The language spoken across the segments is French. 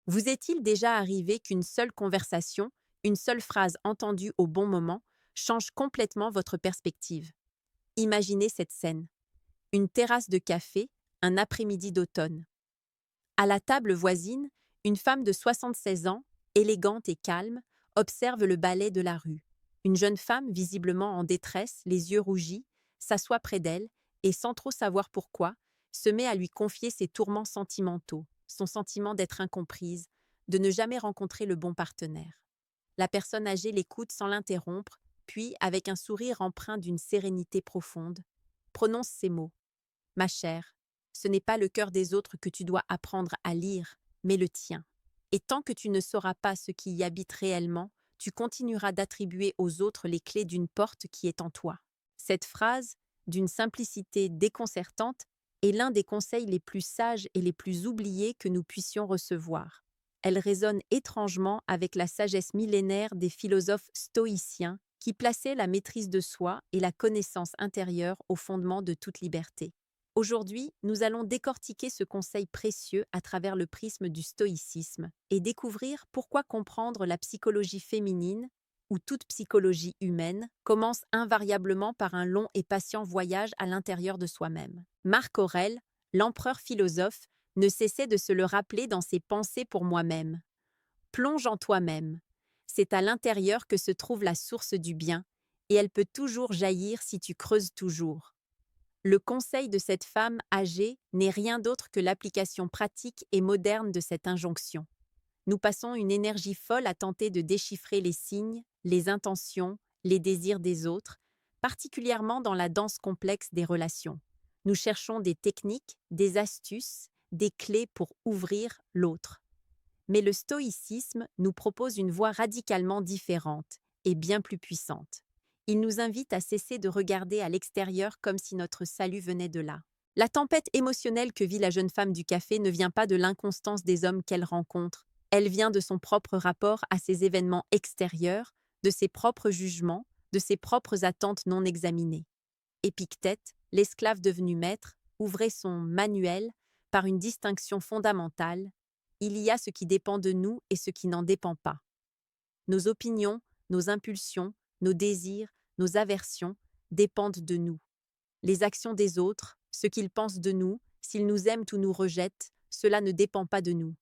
Vous est-il déjà arrivé qu'une seule conversation, une seule phrase entendue au bon moment, change complètement votre perspective? Imaginez cette scène. Une terrasse de café, un après-midi d'automne. À la table voisine, une femme de 76 ans, élégante et calme, observe le ballet de la rue. Une jeune femme, visiblement en détresse, les yeux rougis, s'assoit près d'elle et, sans trop savoir pourquoi, se met à lui confier ses tourments sentimentaux, son sentiment d'être incomprise, de ne jamais rencontrer le bon partenaire. La personne âgée l'écoute sans l'interrompre, puis, avec un sourire empreint d'une sérénité profonde, prononce ces mots. Ma chère, ce n'est pas le cœur des autres que tu dois apprendre à lire, mais le tien. Et tant que tu ne sauras pas ce qui y habite réellement, tu continueras d'attribuer aux autres les clés d'une porte qui est en toi. Cette phrase, d'une simplicité déconcertante, est l'un des conseils les plus sages et les plus oubliés que nous puissions recevoir. Elle résonne étrangement avec la sagesse millénaire des philosophes stoïciens qui plaçaient la maîtrise de soi et la connaissance intérieure au fondement de toute liberté. Aujourd'hui, nous allons décortiquer ce conseil précieux à travers le prisme du stoïcisme et découvrir pourquoi comprendre la psychologie féminine, ou toute psychologie humaine, commence invariablement par un long et patient voyage à l'intérieur de soi-même. Marc Aurèle, l'empereur philosophe, ne cessait de se le rappeler dans ses pensées pour moi-même. Plonge en toi-même. C'est à l'intérieur que se trouve la source du bien, et elle peut toujours jaillir si tu creuses toujours. Le conseil de cette femme âgée n'est rien d'autre que l'application pratique et moderne de cette injonction. Nous passons une énergie folle à tenter de déchiffrer les signes, les intentions, les désirs des autres, particulièrement dans la danse complexe des relations. Nous cherchons des techniques, des astuces, des clés pour ouvrir l'autre. Mais le stoïcisme nous propose une voie radicalement différente et bien plus puissante. Il nous invite à cesser de regarder à l'extérieur comme si notre salut venait de là. La tempête émotionnelle que vit la jeune femme du café ne vient pas de l'inconstance des hommes qu'elle rencontre, elle vient de son propre rapport à ces événements extérieurs, de ses propres jugements, de ses propres attentes non examinées. Épictète, l'esclave devenu maître, ouvrait son manuel par une distinction fondamentale. Il y a ce qui dépend de nous et ce qui n'en dépend pas. Nos opinions, nos impulsions, nos désirs, nos aversions dépendent de nous. Les actions des autres, ce qu'ils pensent de nous, s'ils nous aiment ou nous rejettent, cela ne dépend pas de nous.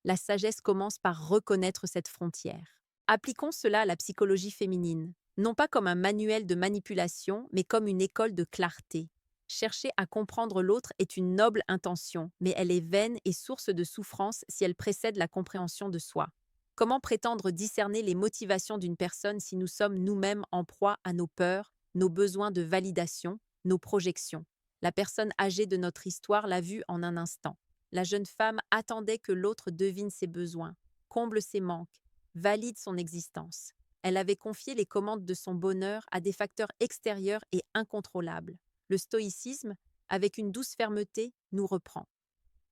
La sagesse commence par reconnaître cette frontière. Appliquons cela à la psychologie féminine, non pas comme un manuel de manipulation, mais comme une école de clarté. Chercher à comprendre l'autre est une noble intention, mais elle est vaine et source de souffrance si elle précède la compréhension de soi. Comment prétendre discerner les motivations d'une personne si nous sommes nous-mêmes en proie à nos peurs, nos besoins de validation, nos projections? La personne âgée de notre histoire l'a vu en un instant. La jeune femme attendait que l'autre devine ses besoins, comble ses manques, valide son existence. Elle avait confié les commandes de son bonheur à des facteurs extérieurs et incontrôlables. Le stoïcisme, avec une douce fermeté, nous reprend.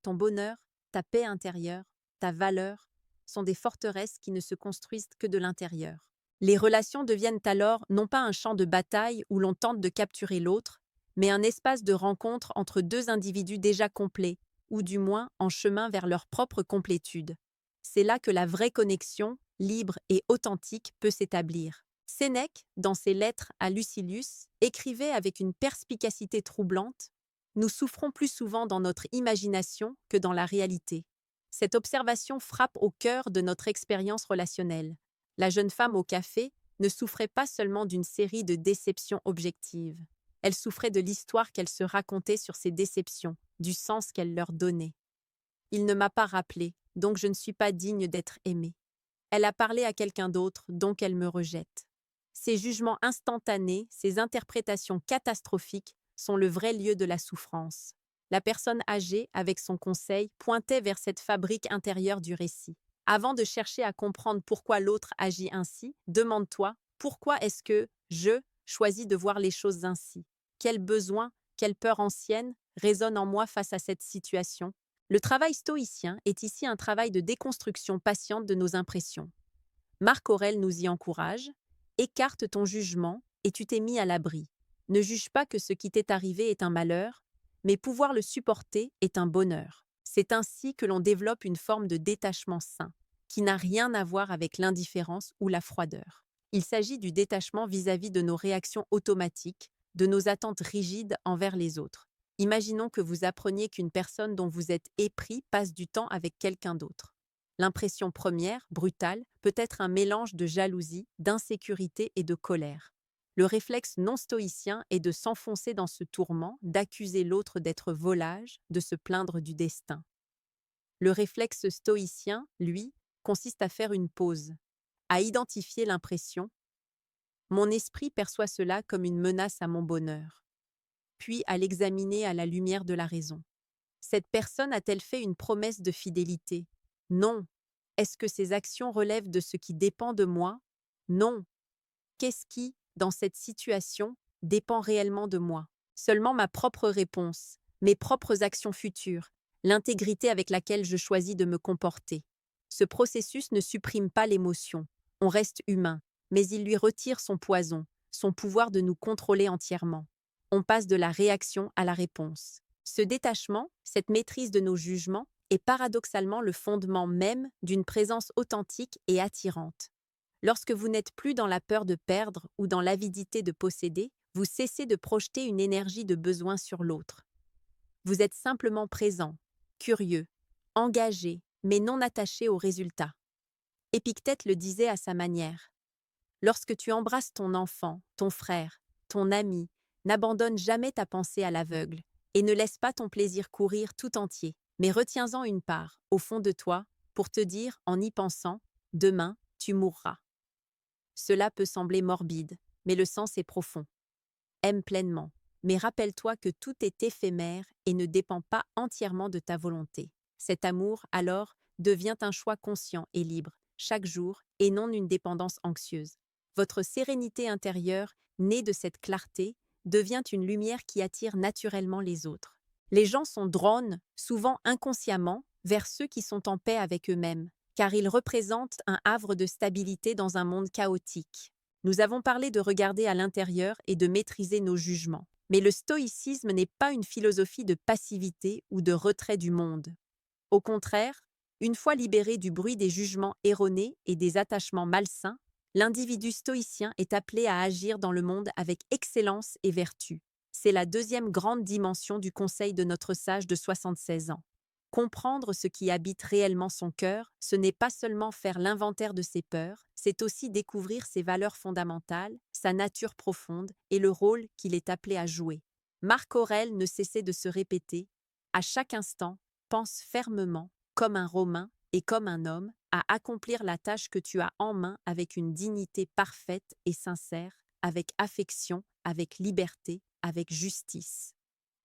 Ton bonheur, ta paix intérieure, ta valeur sont des forteresses qui ne se construisent que de l'intérieur. Les relations deviennent alors non pas un champ de bataille où l'on tente de capturer l'autre, mais un espace de rencontre entre deux individus déjà complets, ou du moins en chemin vers leur propre complétude. C'est là que la vraie connexion, libre et authentique, peut s'établir. Sénèque, dans ses lettres à Lucilius, écrivait avec une perspicacité troublante: nous souffrons plus souvent dans notre imagination que dans la réalité. Cette observation frappe au cœur de notre expérience relationnelle. La jeune femme au café ne souffrait pas seulement d'une série de déceptions objectives. Elle souffrait de l'histoire qu'elle se racontait sur ces déceptions, du sens qu'elle leur donnait. Il ne m'a pas rappelé, donc je ne suis pas digne d'être aimée. Elle a parlé à quelqu'un d'autre, donc elle me rejette. Ces jugements instantanés, ces interprétations catastrophiques sont le vrai lieu de la souffrance. La personne âgée, avec son conseil, pointait vers cette fabrique intérieure du récit. Avant de chercher à comprendre pourquoi l'autre agit ainsi, demande-toi: pourquoi est-ce que je choisis de voir les choses ainsi? Quel besoin, quelle peur ancienne résonne en moi face à cette situation? Le travail stoïcien est ici un travail de déconstruction patiente de nos impressions. Marc Aurèle nous y encourage: écarte ton jugement et tu t'es mis à l'abri. Ne juge pas que ce qui t'est arrivé est un malheur, mais pouvoir le supporter est un bonheur. C'est ainsi que l'on développe une forme de détachement sain, qui n'a rien à voir avec l'indifférence ou la froideur. Il s'agit du détachement vis-à-vis de nos réactions automatiques, de nos attentes rigides envers les autres. Imaginons que vous appreniez qu'une personne dont vous êtes épris passe du temps avec quelqu'un d'autre. L'impression première, brutale, peut être un mélange de jalousie, d'insécurité et de colère. Le réflexe non stoïcien est de s'enfoncer dans ce tourment, d'accuser l'autre d'être volage, de se plaindre du destin. Le réflexe stoïcien, lui, consiste à faire une pause, à identifier l'impression. Mon esprit perçoit cela comme une menace à mon bonheur, puis à l'examiner à la lumière de la raison. Cette personne a-t-elle fait une promesse de fidélité? Non. Est-ce que ses actions relèvent de ce qui dépend de moi? Non. Qu'est-ce qui, dans cette situation, dépend réellement de moi? Seulement ma propre réponse, mes propres actions futures, l'intégrité avec laquelle je choisis de me comporter. Ce processus ne supprime pas l'émotion. On reste humain, mais il lui retire son poison, son pouvoir de nous contrôler entièrement. On passe de la réaction à la réponse. Ce détachement, cette maîtrise de nos jugements, est paradoxalement le fondement même d'une présence authentique et attirante. Lorsque vous n'êtes plus dans la peur de perdre ou dans l'avidité de posséder, vous cessez de projeter une énergie de besoin sur l'autre. Vous êtes simplement présent, curieux, engagé, mais non attaché au résultat. Épictète le disait à sa manière. Lorsque tu embrasses ton enfant, ton frère, ton ami, n'abandonne jamais ta pensée à l'aveugle et ne laisse pas ton plaisir courir tout entier, mais retiens-en une part, au fond de toi, pour te dire, en y pensant, demain, tu mourras. Cela peut sembler morbide, mais le sens est profond. Aime pleinement, mais rappelle-toi que tout est éphémère et ne dépend pas entièrement de ta volonté. Cet amour, alors, devient un choix conscient et libre, chaque jour, et non une dépendance anxieuse. Votre sérénité intérieure, née de cette clarté, devient une lumière qui attire naturellement les autres. Les gens sont drawn, souvent inconsciemment, vers ceux qui sont en paix avec eux-mêmes, car ils représentent un havre de stabilité dans un monde chaotique. Nous avons parlé de regarder à l'intérieur et de maîtriser nos jugements. Mais le stoïcisme n'est pas une philosophie de passivité ou de retrait du monde. Au contraire, une fois libéré du bruit des jugements erronés et des attachements malsains, l'individu stoïcien est appelé à agir dans le monde avec excellence et vertu. C'est la deuxième grande dimension du conseil de notre sage de 76 ans. Comprendre ce qui habite réellement son cœur, ce n'est pas seulement faire l'inventaire de ses peurs, c'est aussi découvrir ses valeurs fondamentales, sa nature profonde et le rôle qu'il est appelé à jouer. Marc Aurèle ne cessait de se répéter « À chaque instant, pense fermement, comme un Romain et comme un homme, à accomplir la tâche que tu as en main avec une dignité parfaite et sincère, avec affection, avec liberté, avec justice.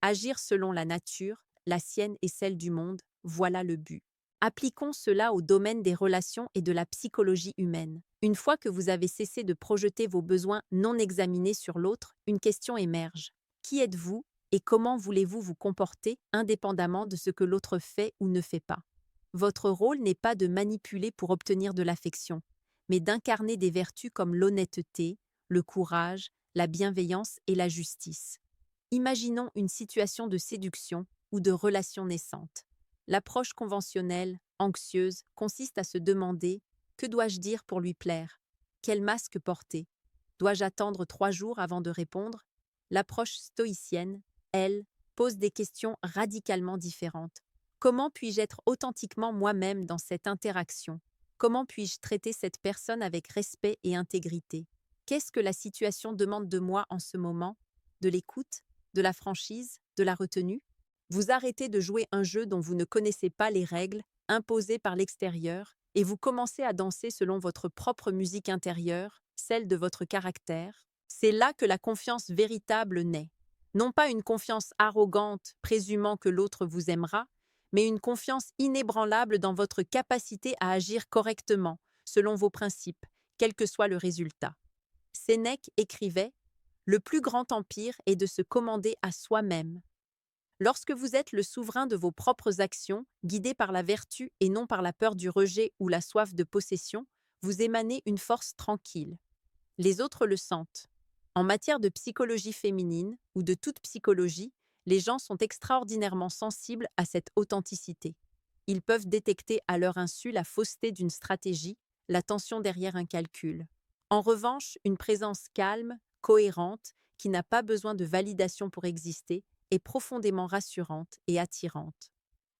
Agir selon la nature, la sienne et celle du monde, voilà le but. Appliquons cela au domaine des relations et de la psychologie humaine. Une fois que vous avez cessé de projeter vos besoins non examinés sur l'autre, une question émerge. Qui êtes-vous et comment voulez-vous vous comporter indépendamment de ce que l'autre fait ou ne fait pas? Votre rôle n'est pas de manipuler pour obtenir de l'affection, mais d'incarner des vertus comme l'honnêteté, le courage, la bienveillance et la justice. Imaginons une situation de séduction ou de relation naissante. L'approche conventionnelle, anxieuse, consiste à se demander « Que dois-je dire pour lui plaire? Quel masque porter? Dois-je attendre 3 jours avant de répondre ?» L'approche stoïcienne, elle, pose des questions radicalement différentes. Comment puis-je être authentiquement moi-même dans cette interaction? Comment puis-je traiter cette personne avec respect et intégrité? Qu'est-ce que la situation demande de moi en ce moment? De l'écoute? De la franchise? De la retenue? Vous arrêtez de jouer un jeu dont vous ne connaissez pas les règles, imposées par l'extérieur, et vous commencez à danser selon votre propre musique intérieure, celle de votre caractère. C'est là que la confiance véritable naît. Non pas une confiance arrogante, présumant que l'autre vous aimera, mais une confiance inébranlable dans votre capacité à agir correctement, selon vos principes, quel que soit le résultat. Sénèque écrivait « Le plus grand empire est de se commander à soi-même ». Lorsque vous êtes le souverain de vos propres actions, guidé par la vertu et non par la peur du rejet ou la soif de possession, vous émanez une force tranquille. Les autres le sentent. En matière de psychologie féminine ou de toute psychologie, Les gens sont extraordinairement sensibles à cette authenticité. Ils peuvent détecter à leur insu la fausseté d'une stratégie, la tension derrière un calcul. En revanche, une présence calme, cohérente, qui n'a pas besoin de validation pour exister, est profondément rassurante et attirante.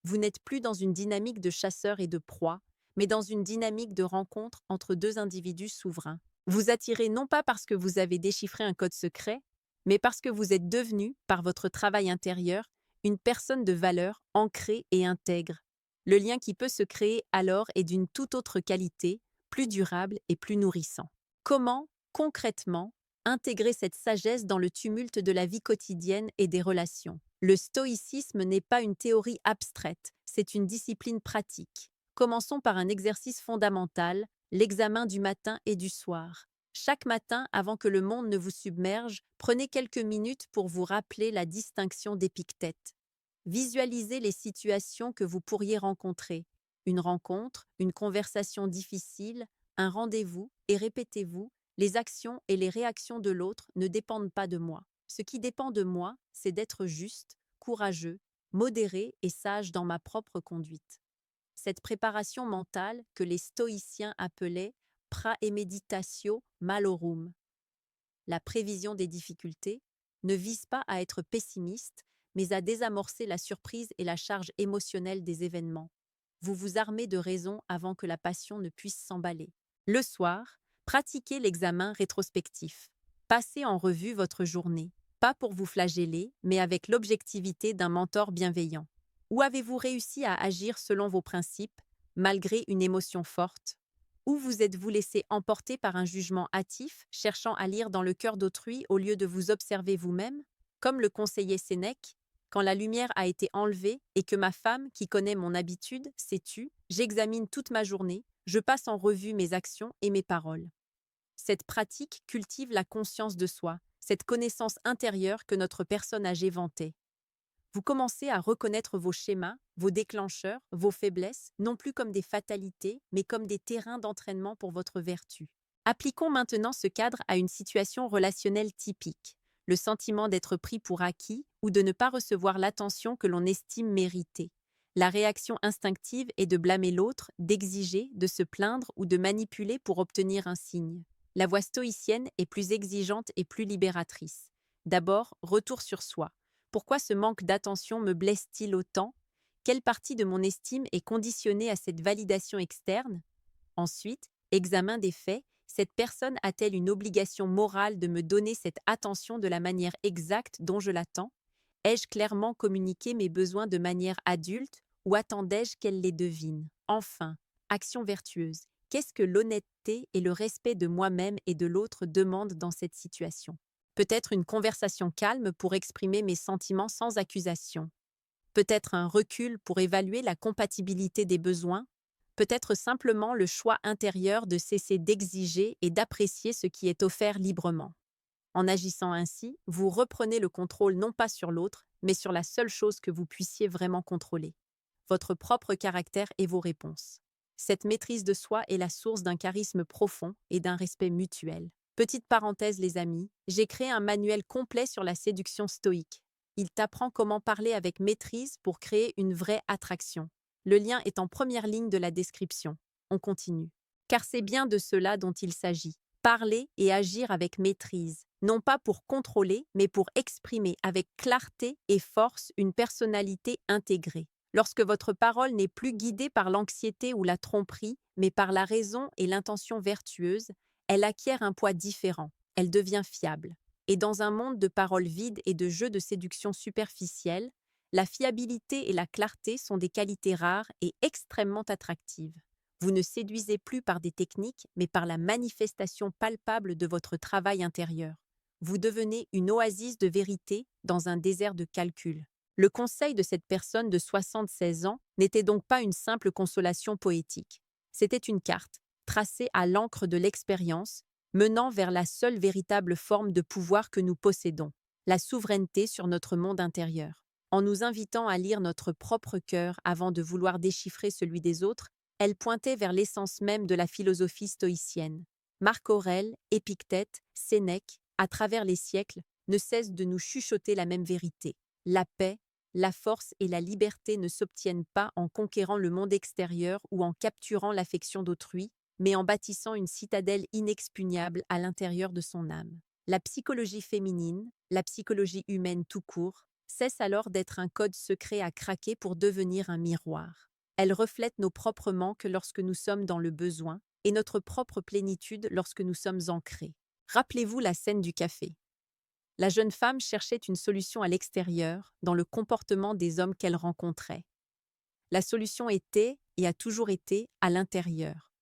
Vous n'êtes plus dans une dynamique de chasseur et de proie, mais dans une dynamique de rencontre entre deux individus souverains. Vous attirez non pas parce que vous avez déchiffré un code secret, mais parce que vous êtes devenu, par votre travail intérieur, une personne de valeur ancrée et intègre. Le lien qui peut se créer alors est d'une toute autre qualité, plus durable et plus nourrissant. Comment, concrètement, intégrer cette sagesse dans le tumulte de la vie quotidienne et des relations? Le stoïcisme n'est pas une théorie abstraite, c'est une discipline pratique. Commençons par un exercice fondamental, l'examen du matin et du soir. Chaque matin, avant que le monde ne vous submerge, prenez quelques minutes pour vous rappeler la distinction d'Épictète. Visualisez les situations que vous pourriez rencontrer. Une rencontre, une conversation difficile, un rendez-vous, et répétez-vous, les actions et les réactions de l'autre ne dépendent pas de moi. Ce qui dépend de moi, c'est d'être juste, courageux, modéré et sage dans ma propre conduite. Cette préparation mentale que les stoïciens appelaient praemeditatio malorum, la prévision des difficultés, ne vise pas à être pessimiste, mais à désamorcer la surprise et la charge émotionnelle des événements. Vous vous armez de raison avant que la passion ne puisse s'emballer. Le soir, pratiquez l'examen rétrospectif. Passez en revue votre journée, pas pour vous flageller, mais avec l'objectivité d'un mentor bienveillant. Où avez-vous réussi à agir selon vos principes, malgré une émotion forte? Où vous êtes-vous laissé emporter par un jugement hâtif, cherchant à lire dans le cœur d'autrui au lieu de vous observer vous-même? Comme le conseillait Sénèque, quand la lumière a été enlevée et que ma femme, qui connaît mon habitude, s'est tue, j'examine toute ma journée, je passe en revue mes actions et mes paroles. Cette pratique cultive la conscience de soi, cette connaissance intérieure que notre personne âgée vantait. Vous commencez à reconnaître vos schémas, vos déclencheurs, vos faiblesses, non plus comme des fatalités, mais comme des terrains d'entraînement pour votre vertu. Appliquons maintenant ce cadre à une situation relationnelle typique, le sentiment d'être pris pour acquis ou de ne pas recevoir l'attention que l'on estime méritée. La réaction instinctive est de blâmer l'autre, d'exiger, de se plaindre ou de manipuler pour obtenir un signe. La voie stoïcienne est plus exigeante et plus libératrice. D'abord, retour sur soi. Pourquoi ce manque d'attention me blesse-t-il autant? Quelle partie de mon estime est conditionnée à cette validation externe? Ensuite, examen des faits, cette personne a-t-elle une obligation morale de me donner cette attention de la manière exacte dont je l'attends? Ai-je clairement communiqué mes besoins de manière adulte ou attendais-je qu'elle les devine? Enfin, action vertueuse. Qu'est-ce que l'honnêteté et le respect de moi-même et de l'autre demandent dans cette situation? Peut-être une conversation calme pour exprimer mes sentiments sans accusation. Peut-être un recul pour évaluer la compatibilité des besoins. Peut-être simplement le choix intérieur de cesser d'exiger et d'apprécier ce qui est offert librement. En agissant ainsi, vous reprenez le contrôle non pas sur l'autre, mais sur la seule chose que vous puissiez vraiment contrôler, votre propre caractère et vos réponses. Cette maîtrise de soi est la source d'un charisme profond et d'un respect mutuel. Petite parenthèse les amis, j'ai créé un manuel complet sur la séduction stoïque. Il t'apprend comment parler avec maîtrise pour créer une vraie attraction. Le lien est en première ligne de la description. On continue. Car c'est bien de cela dont il s'agit. Parler et agir avec maîtrise, non pas pour contrôler, mais pour exprimer avec clarté et force une personnalité intégrée. Lorsque votre parole n'est plus guidée par l'anxiété ou la tromperie, mais par la raison et l'intention vertueuse, elle acquiert un poids différent, elle devient fiable. Et dans un monde de paroles vides et de jeux de séduction superficiels, la fiabilité et la clarté sont des qualités rares et extrêmement attractives. Vous ne séduisez plus par des techniques, mais par la manifestation palpable de votre travail intérieur. Vous devenez une oasis de vérité dans un désert de calcul. Le conseil de cette personne de 76 ans n'était donc pas une simple consolation poétique. C'était une carte, tracée à l'encre de l'expérience, menant vers la seule véritable forme de pouvoir que nous possédons, la souveraineté sur notre monde intérieur. En nous invitant à lire notre propre cœur avant de vouloir déchiffrer celui des autres, elle pointait vers l'essence même de la philosophie stoïcienne. Marc Aurèle, Épictète, Sénèque, à travers les siècles, ne cessent de nous chuchoter la même vérité. La paix, la force et la liberté ne s'obtiennent pas en conquérant le monde extérieur ou en capturant l'affection d'autrui, mais en bâtissant une citadelle inexpugnable à l'intérieur de son âme. La psychologie féminine, la psychologie humaine tout court, cesse alors d'être un code secret à craquer pour devenir un miroir. Elle reflète nos propres manques lorsque nous sommes dans le besoin et notre propre plénitude lorsque nous sommes ancrés. Rappelez-vous la scène du café. La jeune femme cherchait une solution à l'extérieur, dans le comportement des hommes qu'elle rencontrait. La solution était, et a toujours été, à l'intérieur.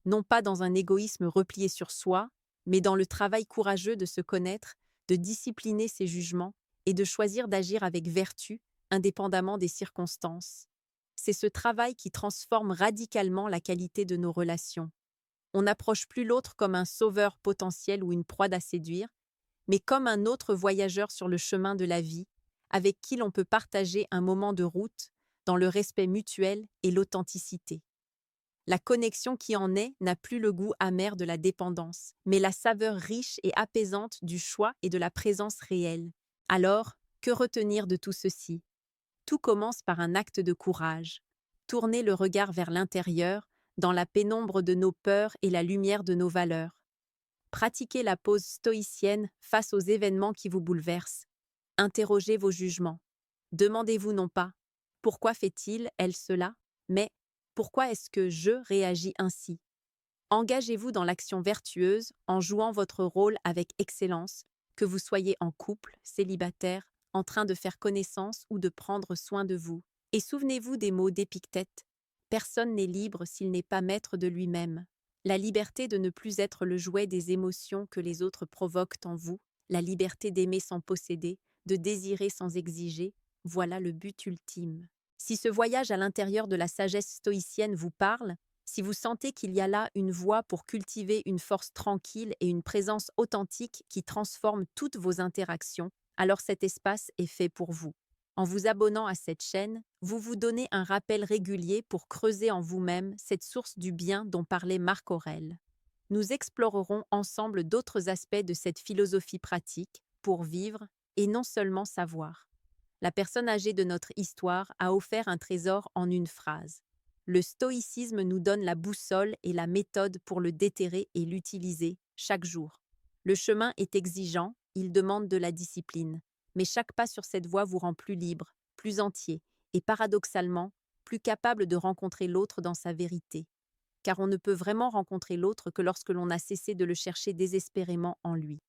Non pas dans un égoïsme replié sur soi, mais dans le travail courageux de se connaître, de discipliner ses jugements et de choisir d'agir avec vertu, indépendamment des circonstances. C'est ce travail qui transforme radicalement la qualité de nos relations. On n'approche plus l'autre comme un sauveur potentiel ou une proie à séduire, mais comme un autre voyageur sur le chemin de la vie, avec qui l'on peut partager un moment de route dans le respect mutuel et l'authenticité. La connexion qui en est n'a plus le goût amer de la dépendance, mais la saveur riche et apaisante du choix et de la présence réelle. Alors, que retenir de tout ceci? Tout commence par un acte de courage. Tourner le regard vers l'intérieur, dans la pénombre de nos peurs et la lumière de nos valeurs. Pratiquez la pause stoïcienne face aux événements qui vous bouleversent. Interrogez vos jugements. Demandez-vous non pas « Pourquoi fait-il, elle cela ?», mais « Pourquoi est-ce que je réagis ainsi ?» Engagez-vous dans l'action vertueuse en jouant votre rôle avec excellence, que vous soyez en couple, célibataire, en train de faire connaissance ou de prendre soin de vous. Et souvenez-vous des mots d'Épictète. Personne n'est libre s'il n'est pas maître de lui-même. La liberté de ne plus être le jouet des émotions que les autres provoquent en vous, la liberté d'aimer sans posséder, de désirer sans exiger, voilà le but ultime. Si ce voyage à l'intérieur de la sagesse stoïcienne vous parle, si vous sentez qu'il y a là une voie pour cultiver une force tranquille et une présence authentique qui transforme toutes vos interactions, alors cet espace est fait pour vous. En vous abonnant à cette chaîne, vous vous donnez un rappel régulier pour creuser en vous-même cette source du bien dont parlait Marc Aurèle. Nous explorerons ensemble d'autres aspects de cette philosophie pratique pour vivre et non seulement savoir. La personne âgée de notre histoire a offert un trésor en une phrase. Le stoïcisme nous donne la boussole et la méthode pour le déterrer et l'utiliser chaque jour. Le chemin est exigeant, il demande de la discipline. Mais chaque pas sur cette voie vous rend plus libre, plus entier et paradoxalement, plus capable de rencontrer l'autre dans sa vérité. Car on ne peut vraiment rencontrer l'autre que lorsque l'on a cessé de le chercher désespérément en lui.